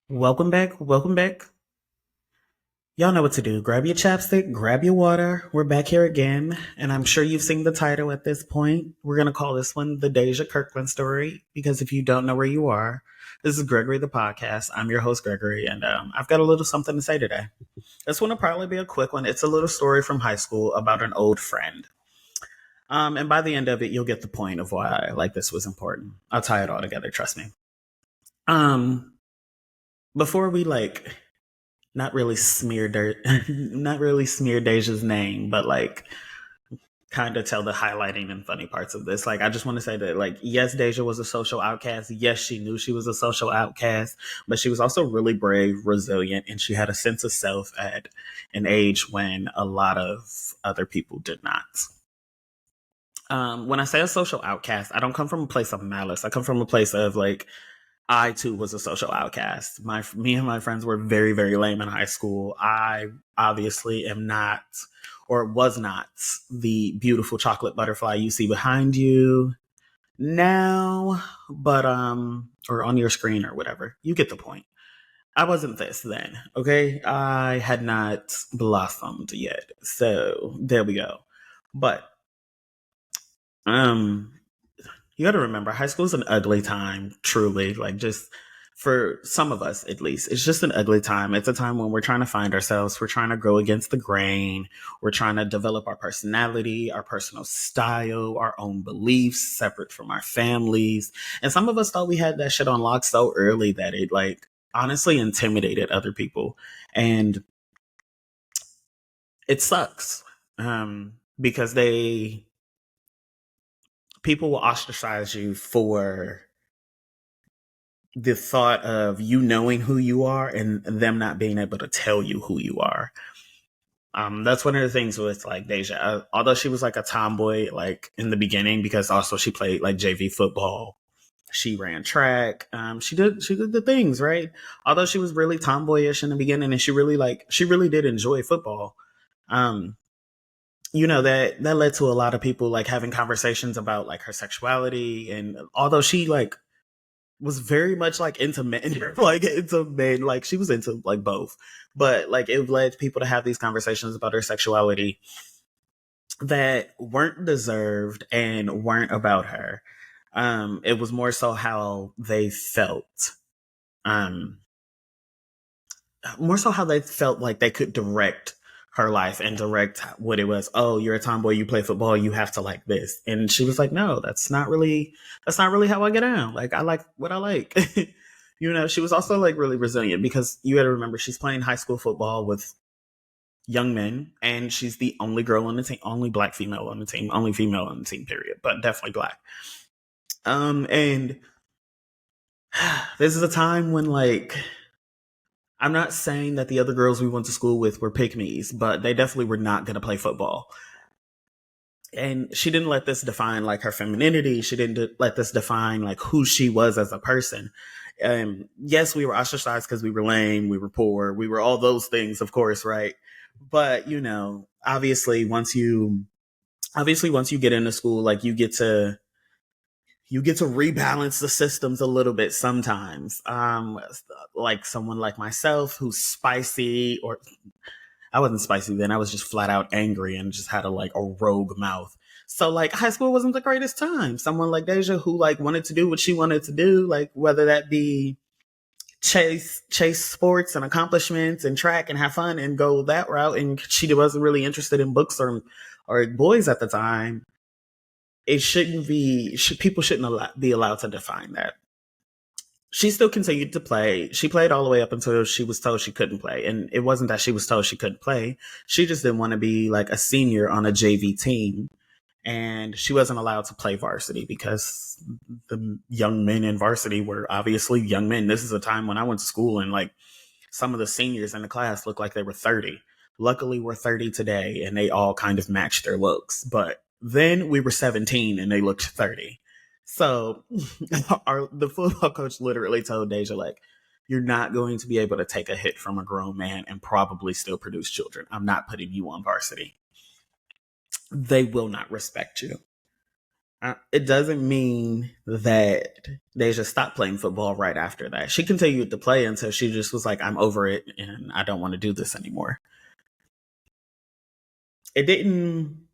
Welcome back. Welcome back. Y'all know what to do. Grab your chapstick, grab your water. We're back here again, and I'm sure you've seen the title at this point. We're going to call this one the Dajia Kirkland story because if you don't know where you are, this is Gregory the podcast. I'm your host, Gregory, and I've got a little something to say today. This one will probably be a quick one. It's a little story from high school about an old friend. And by the end of it, you'll get the point of why like this was important. I'll tie it all together, trust me. Um, Before we not really smear dirt, not really smear Deja's name, but like kind of tell the highlighting and funny parts of this. Like, I just want to say that, like, yes, Deja was a social outcast. Yes, she knew she was a social outcast, but she was also really brave, resilient, and she had a sense of self at an age when a lot of other people did not. When I say a social outcast, I don't come from a place of malice. I come from a place of like, I too was a social outcast. Me and my friends were very, very lame in high school. I obviously am not, or was not, the beautiful chocolate butterfly you see behind you now, but or on your screen or whatever. You get the point. I wasn't this then, okay? I had not blossomed yet. So there we go. But um you got to remember, high school is an ugly time, truly. Like, just for some of us, at least, it's just an ugly time. It's a time when we're trying to find ourselves. We're trying to go against the grain. We're trying to develop our personality, our personal style, our own beliefs, separate from our families. And some of us thought we had that shit on lock so early that it, like, honestly intimidated other people. And it sucks because people will ostracize you for the thought of you knowing who you are and them not being able to tell you who you are. That's one of the things with like Deja. Although she was like a tomboy, like in the beginning, because also she played like JV football. She ran track. She did the things right. Although she was really tomboyish in the beginning, and she really did enjoy football. Um, that led to a lot of people like having conversations about like her sexuality, and although she like was very much like into men, like into men, like she was into like both, but like it led people to have these conversations about her sexuality that weren't deserved and weren't about her. It was more so how they felt. Um, More so how they felt like they could direct her life and direct what it was. Oh, you're a tomboy, you play football, you have to like this. And she was like, no, that's not really how I get down. Like, I like what I like. She was also like really resilient because you got to remember she's playing high school football with young men, and she's the only girl on the team, only black female on the team, only female on the team, period, but definitely black. And this is a time when like I'm not saying that the other girls we went to school with were pick me's, but they definitely were not going to play football. And she didn't let this define like her femininity. She didn't let this define like who she was as a person. Yes, we were ostracized because we were lame, we were poor, we were all those things, of course, right? But obviously once you get into school, like you get to rebalance the systems a little bit sometimes. Like someone like myself who's spicy, or I wasn't spicy then. I was just flat out angry and just had a rogue mouth. So like high school wasn't the greatest time. Someone like Deja who like wanted to do what she wanted to do, like whether that be chase sports and accomplishments and track and have fun and go that route, and she wasn't really interested in books or boys at the time. It shouldn't be. People shouldn't be allowed to define that. She still continued to play. She played all the way up until she was told she couldn't play. And it wasn't that she was told she couldn't play. She just didn't want to be like a senior on a JV team. And she wasn't allowed to play varsity because the young men in varsity were obviously young men. This is a time when I went to school and like some of the seniors in the class looked like they were 30. Luckily, we're 30 today and they all kind of matched their looks. But then we were 17 and they looked 30. So the football coach literally told Deja, like, you're not going to be able to take a hit from a grown man and probably still produce children. I'm not putting you on varsity. They will not respect you. It doesn't mean that they just stopped playing football right after that. She continued to play until she just was like, I'm over it and I don't want to do this anymore. It didn't,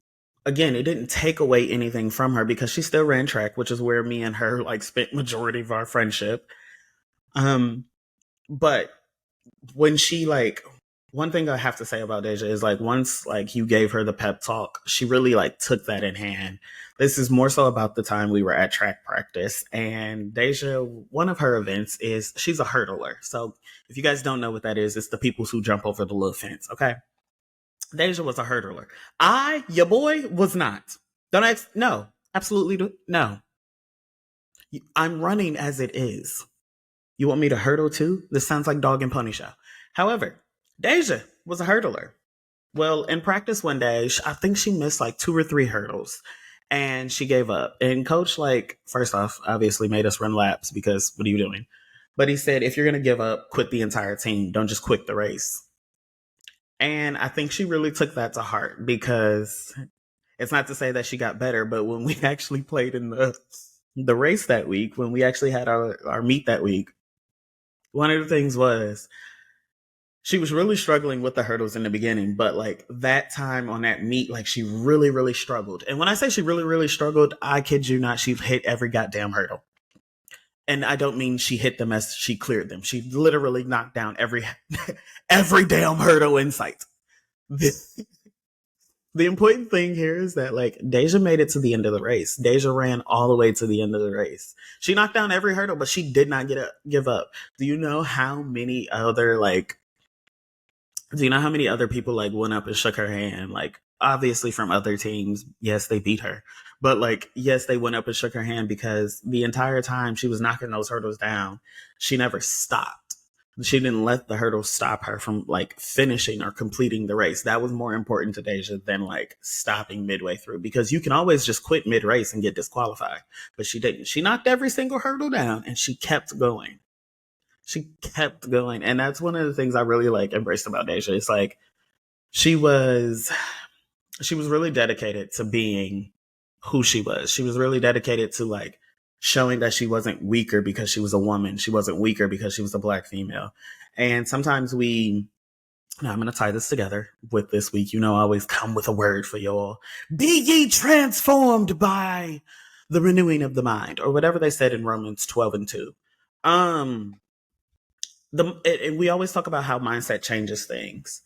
again, it didn't take away anything from her because she still ran track, which is where me and her like spent majority of our friendship. Um, but when she like, one thing I have to say about Dajia is like once like you gave her the pep talk, she really like took that in hand. This is more so about the time we were at track practice, and Dajia, one of her events is she's a hurdler. So if you guys don't know what that is, it's the people who jump over the little fence. Okay, Dajia was a hurdler. Your boy, was not. Don't ask. No, absolutely no. I'm running as it is. You want me to hurdle too? This sounds like dog and pony show. However, Dajia was a hurdler. Well, in practice one day, I think she missed like 2 or 3 hurdles and she gave up. And coach, like, first off, obviously made us run laps because what are you doing? But he said, if you're going to give up, quit the entire team. Don't just quit the race. And I think she really took that to heart because it's not to say that she got better, but when we actually played in the race that week, when we actually had our meet that week, one of the things was she was really struggling with the hurdles in the beginning, but like that time on that meet, like she really, really struggled. And when I say she really, really struggled, I kid you not, she hit every goddamn hurdle. And I don't mean she hit them as she cleared them. She literally knocked down every every damn hurdle in sight. The important thing here is that like Dajia made it to the end of the race. Dajia ran all the way to the end of the race. She knocked down every hurdle, but she did not give up. Do you know how many other people like went up and shook her hand? Like obviously from other teams, yes, they beat her. But like, yes, they went up and shook her hand because the entire time she was knocking those hurdles down, she never stopped. She didn't let the hurdles stop her from like finishing or completing the race. That was more important to Dajia than like stopping midway through because you can always just quit mid race and get disqualified. But she didn't. She knocked every single hurdle down and she kept going. She kept going. And that's one of the things I really like embraced about Dajia. It's like she was really dedicated to being who she was. She was really dedicated to like showing that she wasn't weaker because she was a woman. She wasn't weaker because she was a black female. And sometimes now I'm going to tie this together with this week. I always come with a word for y'all. Be ye transformed by the renewing of the mind, or whatever they said in Romans 12:2. We always talk about how mindset changes things.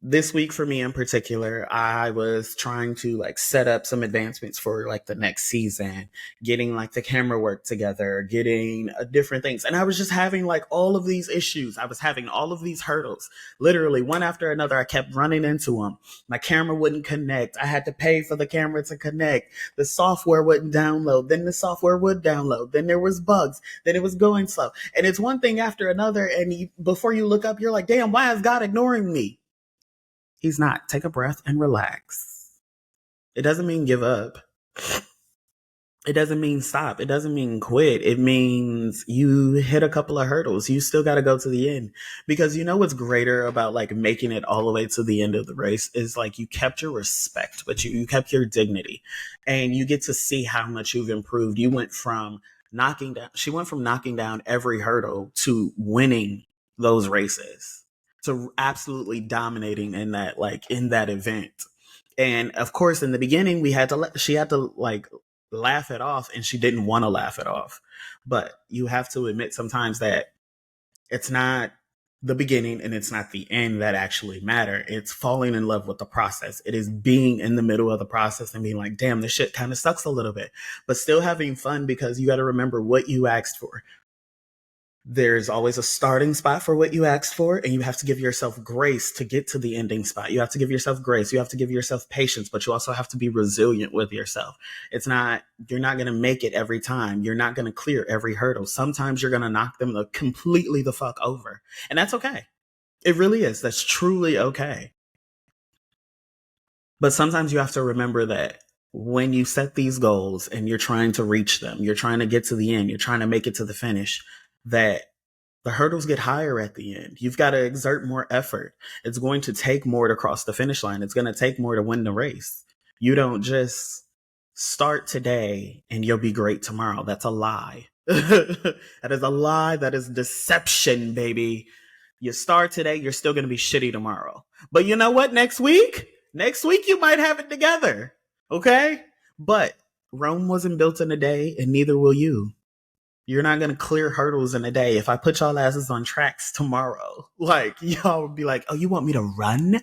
This week for me in particular, I was trying to like set up some advancements for like the next season, getting like the camera work together, getting different things. And I was just having like all of these issues. I was having all of these hurdles, literally one after another. I kept running into them. My camera wouldn't connect. I had to pay for the camera to connect. The software wouldn't download. Then the software would download. Then there was bugs. Then it was going slow. And it's one thing after another. And before you look up, you're like, damn, why is God ignoring me? He's not. Take a breath and relax. It doesn't mean give up. It doesn't mean stop. It doesn't mean quit. It means you hit a couple of hurdles. You still got to go to the end. Because what's greater about like making it all the way to the end of the race is like you kept your respect, but you kept your dignity. And you get to see how much you've improved. She went from knocking down every hurdle to winning those races, to absolutely dominating in that event. And of course, in the beginning, she had to like laugh it off, and she didn't want to laugh it off. But you have to admit sometimes that it's not the beginning and it's not the end that actually matter. It's falling in love with the process. It is being in the middle of the process and being like, damn, this shit kind of sucks a little bit, but still having fun because you got to remember what you asked for. There's always a starting spot for what you asked for, and you have to give yourself grace to get to the ending spot. You have to give yourself grace. You have to give yourself patience, but you also have to be resilient with yourself. You're not going to make it every time. You're not going to clear every hurdle. Sometimes you're going to knock them completely the fuck over, and that's okay. It really is. That's truly okay. But sometimes you have to remember that when you set these goals and you're trying to reach them, you're trying to get to the end, you're trying to make it to the finish, that the hurdles get higher at the end. You've got to exert more effort. It's going to take more to cross the finish line. It's going to take more to win the race. You don't just start today and you'll be great tomorrow. That's a lie. That is a lie. That is deception, baby. You start today, you're still going to be shitty tomorrow. But you know what? Next week you might have it together. Okay? But Rome wasn't built in a day, and neither will you. You're not going to clear hurdles in a day. If I put y'all asses on tracks tomorrow, like, y'all would be like, oh, you want me to run?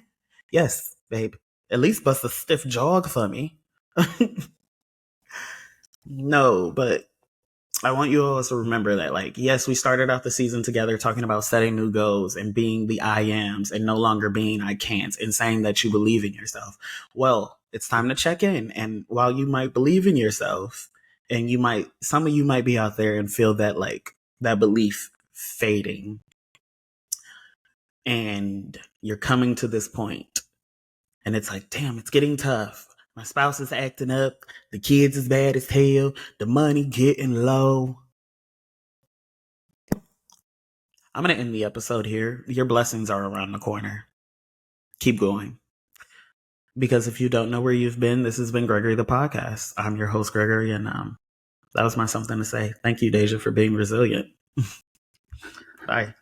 Yes, babe. At least bust a stiff jog for me. No, but I want you all to remember that, like, yes, we started out the season together talking about setting new goals and being the I ams and no longer being I can'ts and saying that you believe in yourself. Well, it's time to check in. And while you might believe in yourself, and some of you might be out there and feel that, like, that belief fading, and you're coming to this point, and it's like, damn, it's getting tough. My spouse is acting up. The kids is bad as hell. The money getting low. I'm going to end the episode here. Your blessings are around the corner. Keep going. Because if you don't know where you've been, this has been Gregory the Podcast. I'm your host, Gregory, and that was my something to say. Thank you, Dajia, for being resilient. Bye.